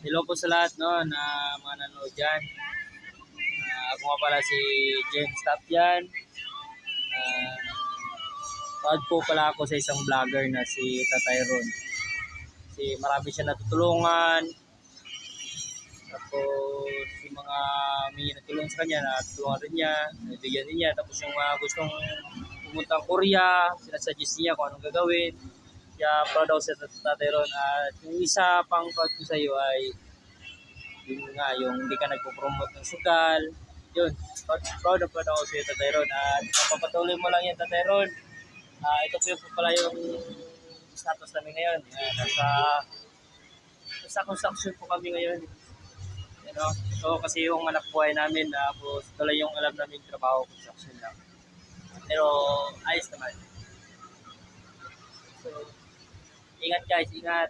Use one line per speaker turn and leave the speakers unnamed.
Hello po sa lahat no, na mga nanonood dyan. Ako nga pala si James Tapyan. Uh, proud po pala ako sa isang vlogger na si Tatay Ron. Kasi marami siya natutulungan. Tapos yung mga humingi na tulong sa kanya, natutulungan rin niya, nabigyan din niya. Tapos yung mga gustong pumunta ng Korea, sinasuggest niya kung anong gagawin. Kaya proud ako sa Tatay Ron. At yung isa pang proud ko sa iyo ay yun nga, yung hindi ka nagpo-promote ng sugal. Yun, proud ako sa iyo, Tatay Ron. At papatuloy mo lang yan, Tatay Ron. Ito po yung pala yung status namin ngayon. Nasa construction po kami ngayon. You know? So, kasi yung anak buhay namin, tapos ito lang yung alam namin trabaho, construction lang. Pero, ayos naman. So, ingat guys, ingat.